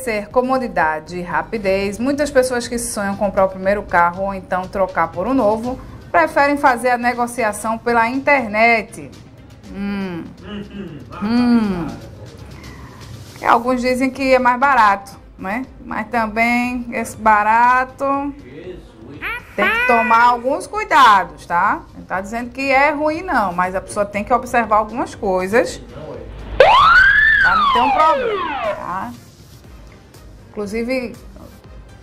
oferecer comodidade e rapidez, muitas pessoas que sonham comprar o primeiro carro ou então trocar por um novo, preferem fazer a negociação pela internet. Alguns dizem que é mais barato, né? Mas também esse barato tem que tomar alguns cuidados, tá? Não está dizendo que é ruim não, mas a pessoa tem que observar algumas coisas para não ter um problema, tá? Inclusive,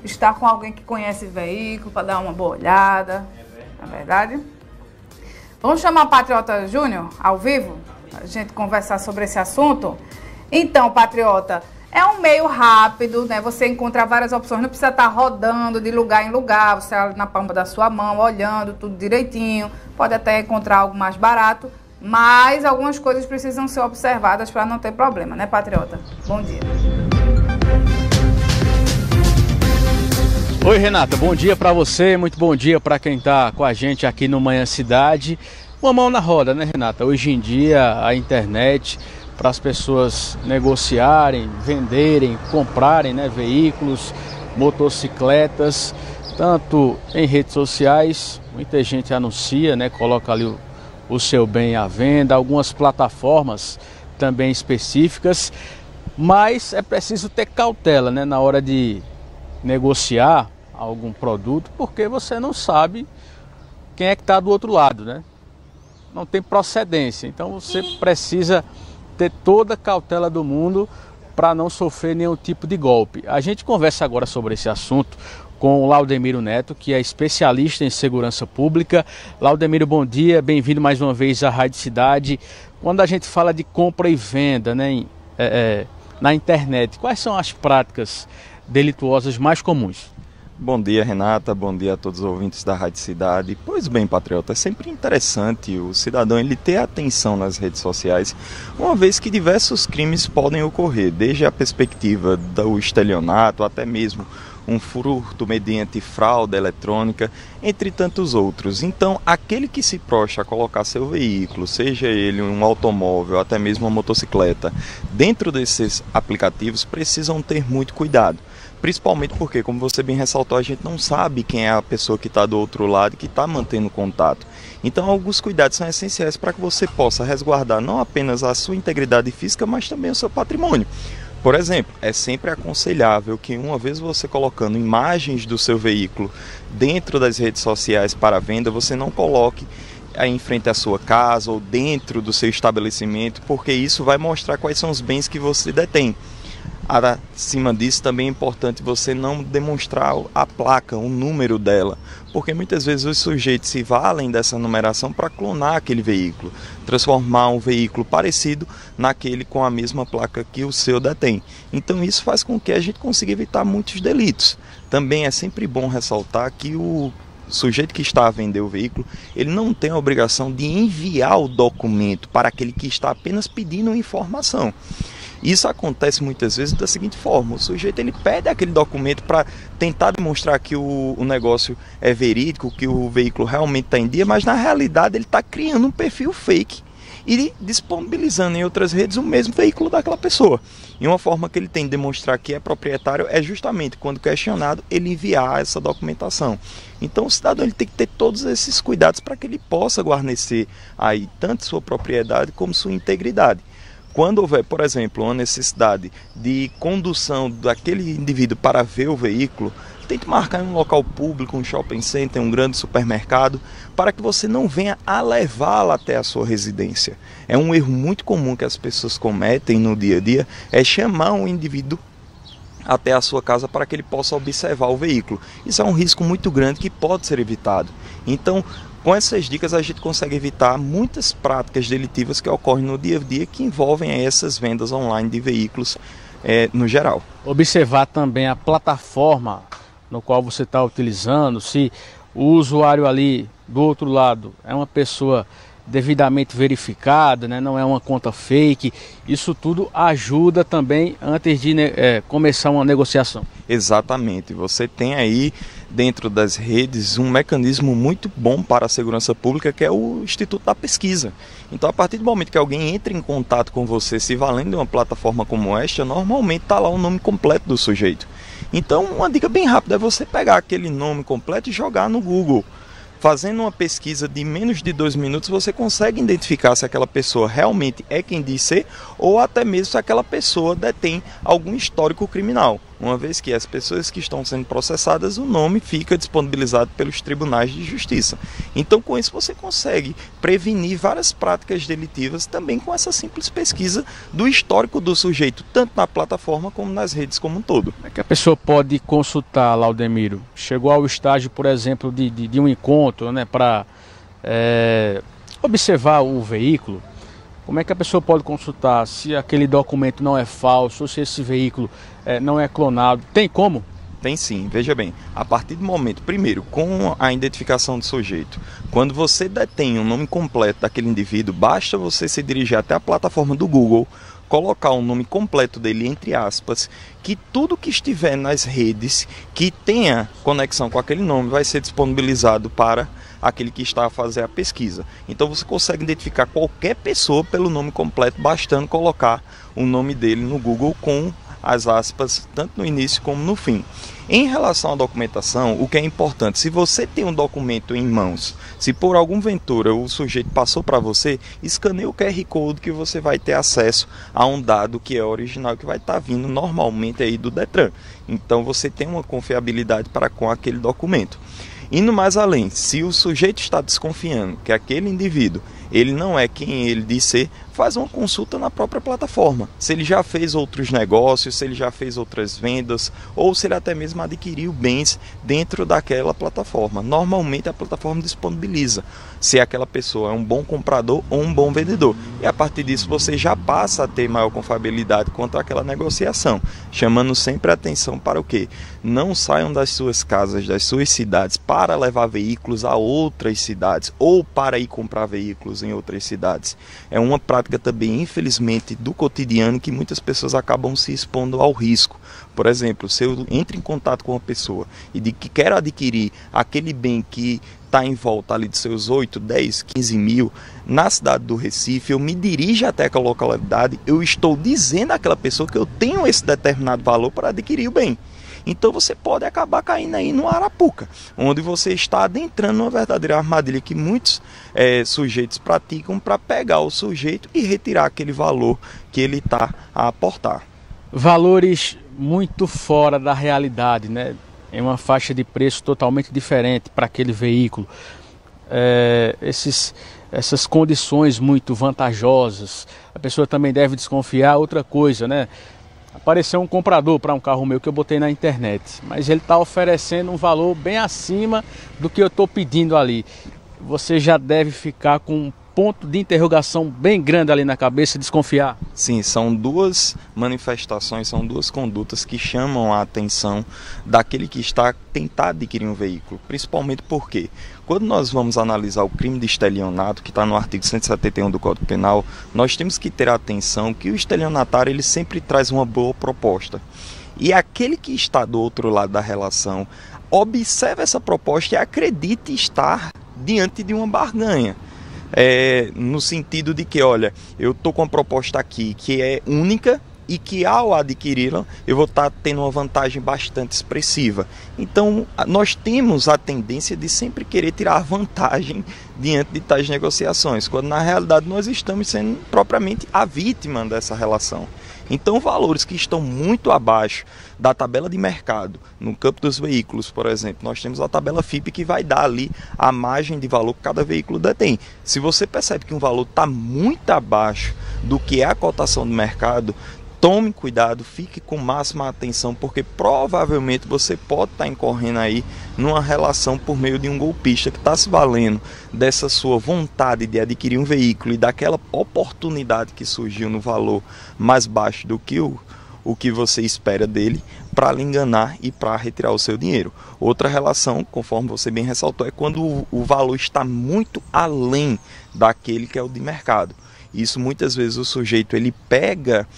estar com alguém que conhece veículo para dar uma boa olhada, não é verdade? Vamos chamar o Patriota Júnior ao vivo, para a gente conversar sobre esse assunto? Então, Patriota, é um meio rápido, né? Você encontra várias opções, não precisa estar rodando de lugar em lugar, você está na palma da sua mão, olhando tudo direitinho, pode até encontrar algo mais barato, mas algumas coisas precisam ser observadas para não ter problema, né, Patriota? Bom dia. Oi, Renata, bom dia para você, muito bom dia para quem está com a gente aqui no Manhã Cidade. Uma mão na roda, né, Renata? Hoje em dia a internet, para as pessoas negociarem, venderem, comprarem, né, veículos, motocicletas, tanto em redes sociais, muita gente anuncia, né, coloca ali o seu bem à venda, algumas plataformas também específicas, mas é preciso ter cautela, né, na hora de negociar algum produto, porque você não sabe quem é que está do outro lado, né? Não tem procedência, então você precisa ter toda a cautela do mundo para não sofrer nenhum tipo de golpe. A gente conversa agora sobre esse assunto com o Laudemiro Neto, que é especialista em segurança pública. Laudemiro, bom dia, bem-vindo mais uma vez à Rádio Cidade. Quando a gente fala de compra e venda, né, na internet, quais são as práticas delituosas mais comuns? Bom dia, Renata, bom dia a todos os ouvintes da Rádio Cidade. Pois bem, Patriota, é sempre interessante o cidadão ele ter atenção nas redes sociais, uma vez que diversos crimes podem ocorrer, desde a perspectiva do estelionato até mesmo um furto mediante fraude eletrônica, entre tantos outros. Então, aquele que se prostra a colocar seu veículo, seja ele um automóvel, até mesmo uma motocicleta, dentro desses aplicativos, precisam ter muito cuidado. Principalmente porque, como você bem ressaltou, a gente não sabe quem é a pessoa que está do outro lado e que está mantendo contato. Então, alguns cuidados são essenciais para que você possa resguardar não apenas a sua integridade física, mas também o seu patrimônio. Por exemplo, é sempre aconselhável que uma vez você colocando imagens do seu veículo dentro das redes sociais para venda, você não coloque em frente à sua casa ou dentro do seu estabelecimento, porque isso vai mostrar quais são os bens que você detém. Acima disso, também é importante você não demonstrar a placa, o número dela, porque muitas vezes os sujeitos se valem dessa numeração para clonar aquele veículo, transformar um veículo parecido naquele com a mesma placa que o seu detém. Então isso faz com que a gente consiga evitar muitos delitos. Também é sempre bom ressaltar que o sujeito que está a vender o veículo, ele não tem a obrigação de enviar o documento para aquele que está apenas pedindo informação. Isso acontece muitas vezes da seguinte forma: o sujeito ele pede aquele documento para tentar demonstrar que o negócio é verídico, que o veículo realmente está em dia, mas na realidade ele está criando um perfil fake e disponibilizando em outras redes o mesmo veículo daquela pessoa. E uma forma que ele tem de demonstrar que é proprietário é justamente quando questionado ele enviar essa documentação. Então o cidadão ele tem que ter todos esses cuidados para que ele possa guarnecer aí tanto sua propriedade como sua integridade. Quando houver, por exemplo, uma necessidade de condução daquele indivíduo para ver o veículo, tente marcar em um local público, um shopping center, um grande supermercado, para que você não venha a levá-lo até a sua residência. É um erro muito comum que as pessoas cometem no dia a dia, é chamar um indivíduo até a sua casa para que ele possa observar o veículo. Isso é um risco muito grande que pode ser evitado. Então, com essas dicas a gente consegue evitar muitas práticas delitivas que ocorrem no dia a dia que envolvem essas vendas online de veículos no geral. Observar também a plataforma no qual você está utilizando, se o usuário ali do outro lado é uma pessoa devidamente verificada, né? Não é uma conta fake. Isso tudo ajuda também antes de começar uma negociação. Exatamente, você tem aí dentro das redes um mecanismo muito bom para a segurança pública, que é o Instituto da Pesquisa. Então, a partir do momento que alguém entra em contato com você, se valendo de uma plataforma como esta, normalmente está lá o nome completo do sujeito. Então, uma dica bem rápida é você pegar aquele nome completo e jogar no Google. Fazendo uma pesquisa de menos de 2 minutos, você consegue identificar se aquela pessoa realmente é quem diz ser, ou até mesmo se aquela pessoa detém algum histórico criminal. Uma vez que as pessoas que estão sendo processadas, o nome fica disponibilizado pelos tribunais de justiça. Então, com isso, você consegue prevenir várias práticas delitivas também com essa simples pesquisa do histórico do sujeito, tanto na plataforma como nas redes como um todo. É que a pessoa pode consultar, Laudemiro? Chegou ao estágio, por exemplo, de um encontro, né, para observar o veículo. Como é que a pessoa pode consultar se aquele documento não é falso, ou se esse veículo não é clonado? Tem como? Tem sim, veja bem, a partir do momento, primeiro, com a identificação do sujeito, quando você detém o nome completo daquele indivíduo, basta você se dirigir até a plataforma do Google, colocar o nome completo dele, entre aspas, que tudo que estiver nas redes que tenha conexão com aquele nome vai ser disponibilizado para aquele que está a fazer a pesquisa. Então você consegue identificar qualquer pessoa pelo nome completo, bastando colocar o nome dele no Google com as aspas, tanto no início como no fim. Em relação à documentação, o que é importante, se você tem um documento em mãos, se por algum ventura o sujeito passou para você, escaneie o QR Code que você vai ter acesso a um dado que é original, que vai estar vindo normalmente aí do Detran. Então você tem uma confiabilidade para com aquele documento. Indo mais além, se o sujeito está desconfiando que aquele indivíduo ele não é quem ele diz ser, faz uma consulta na própria plataforma. Se ele já fez outros negócios, se ele já fez outras vendas, ou se ele até mesmo adquiriu bens dentro daquela plataforma. Normalmente a plataforma disponibiliza se aquela pessoa é um bom comprador ou um bom vendedor. E a partir disso você já passa a ter maior confiabilidade quanto àquela negociação, chamando sempre a atenção para o quê? Não saiam das suas casas, das suas cidades, para levar veículos a outras cidades, ou para ir comprar veículos em outras cidades. É uma prática também, infelizmente, do cotidiano que muitas pessoas acabam se expondo ao risco. Por exemplo, se eu entro em contato com uma pessoa e digo que quero adquirir aquele bem que está em volta ali de seus 8, 10, 15 mil na cidade do Recife, eu me dirijo até aquela localidade, eu estou dizendo àquela pessoa que eu tenho esse determinado valor para adquirir o bem. Então você pode acabar caindo aí no arapuca, onde você está adentrando uma verdadeira armadilha que muitos sujeitos praticam para pegar o sujeito e retirar aquele valor que ele está a aportar. Valores muito fora da realidade, né? Em uma faixa de preço totalmente diferente para aquele veículo. Essas condições muito vantajosas, a pessoa também deve desconfiar. Outra coisa, né? Apareceu um comprador para um carro meu que eu botei na internet, mas ele está oferecendo um valor bem acima do que eu estou pedindo ali. Você já deve ficar com um ponto de interrogação bem grande ali na cabeça, desconfiar. Sim, são duas manifestações, são duas condutas que chamam a atenção daquele que está a tentar adquirir um veículo, principalmente porque quando nós vamos analisar o crime de estelionato, que está no artigo 171 do Código Penal, nós temos que ter atenção que o estelionatário ele sempre traz uma boa proposta. E aquele que está do outro lado da relação, observe essa proposta e acredite estar diante de uma barganha. No sentido de que, olha, eu estou com uma proposta aqui que é única e que ao adquiri-la eu vou estar tendo uma vantagem bastante expressiva. Então nós temos a tendência de sempre querer tirar vantagem diante de tais negociações, quando na realidade nós estamos sendo propriamente a vítima dessa relação. Então valores que estão muito abaixo da tabela de mercado, no campo dos veículos, por exemplo, nós temos a tabela FIPE que vai dar ali a margem de valor que cada veículo detém. Se você percebe que um valor está muito abaixo do que é a cotação do mercado, tome cuidado, fique com máxima atenção, porque provavelmente você pode estar incorrendo aí numa relação por meio de um golpista que está se valendo dessa sua vontade de adquirir um veículo e daquela oportunidade que surgiu no valor mais baixo do que o que você espera dele, para lhe enganar e para retirar o seu dinheiro. Outra relação, conforme você bem ressaltou, é quando o valor está muito além daquele que é o de mercado. Isso muitas vezes o sujeito ele pega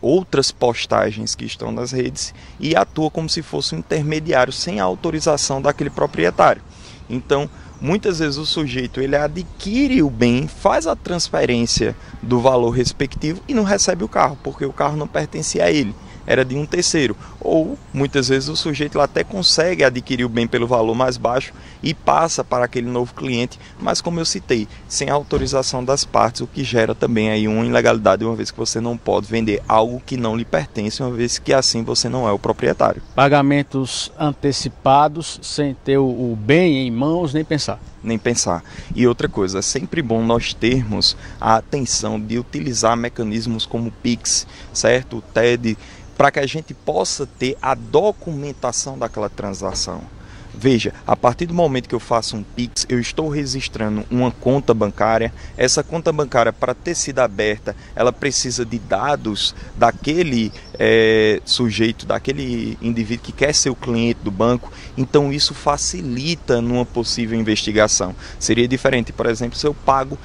outras postagens que estão nas redes e atua como se fosse um intermediário sem a autorização daquele proprietário. Então, muitas vezes o sujeito ele adquire o bem, faz a transferência do valor respectivo e não recebe o carro, porque o carro não pertencia a ele, era de um terceiro. Ou muitas vezes o sujeito ele até consegue adquirir o bem pelo valor mais baixo e passa para aquele novo cliente, mas como eu citei, sem a autorização das partes, o que gera também aí uma ilegalidade, uma vez que você não pode vender algo que não lhe pertence, uma vez que assim você não é o proprietário. Pagamentos antecipados sem ter o bem em mãos, nem pensar. Nem pensar. E outra coisa, é sempre bom nós termos a atenção de utilizar mecanismos como o Pix, certo? O TED, para que a gente possa ter a documentação daquela transação. Veja, a partir do momento que eu faço um Pix, eu estou registrando uma conta bancária. Essa conta bancária, para ter sido aberta, ela precisa de dados daquele sujeito, daquele indivíduo que quer ser o cliente do banco. Então isso facilita numa possível investigação. Seria diferente, por exemplo, se eu pago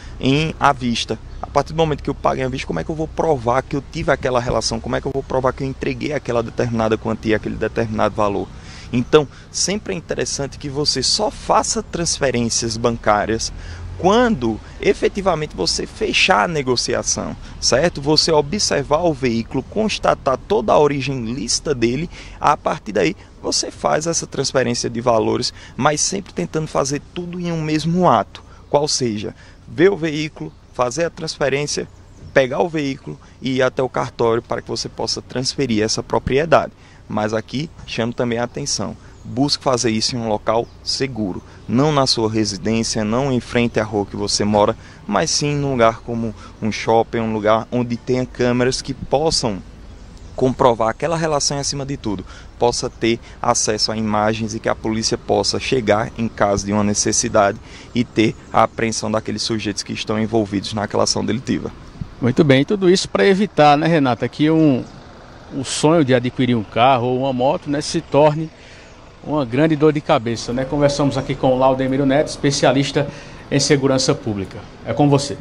à vista. A partir do momento que eu pago à vista, como é que eu vou provar que eu tive aquela relação? Como é que eu vou provar que eu entreguei aquela determinada quantia, aquele determinado valor? Então, sempre é interessante que você só faça transferências bancárias quando efetivamente você fechar a negociação, certo? Você observar o veículo, constatar toda a origem lícita dele, a partir daí você faz essa transferência de valores, mas sempre tentando fazer tudo em um mesmo ato, qual seja, ver o veículo, fazer a transferência, pegar o veículo e ir até o cartório para que você possa transferir essa propriedade. Mas aqui chamo também a atenção, busque fazer isso em um local seguro, não na sua residência, não em frente à rua que você mora, mas sim num lugar como um shopping, um lugar onde tenha câmeras que possam comprovar aquela relação e, acima de tudo, possa ter acesso a imagens e que a polícia possa chegar em caso de uma necessidade e ter a apreensão daqueles sujeitos que estão envolvidos naquela ação delitiva. Muito bem, tudo isso para evitar, né, Renata, que o sonho de adquirir um carro ou uma moto, né, se torne uma grande dor de cabeça, né? Conversamos aqui com o Laudemiro Neto, especialista em segurança pública. É com você.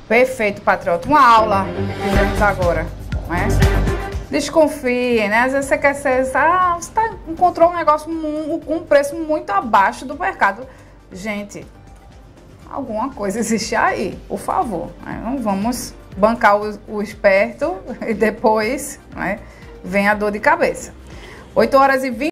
Perfeito, patriota. Uma aula que fizemos agora, né? Desconfie, né? Às vezes você quer ser... você encontrou um negócio com um preço muito abaixo do mercado. Gente, alguma coisa existe aí, por favor. Né? Não vamos bancar o esperto e depois, né, vem a dor de cabeça. 8h20.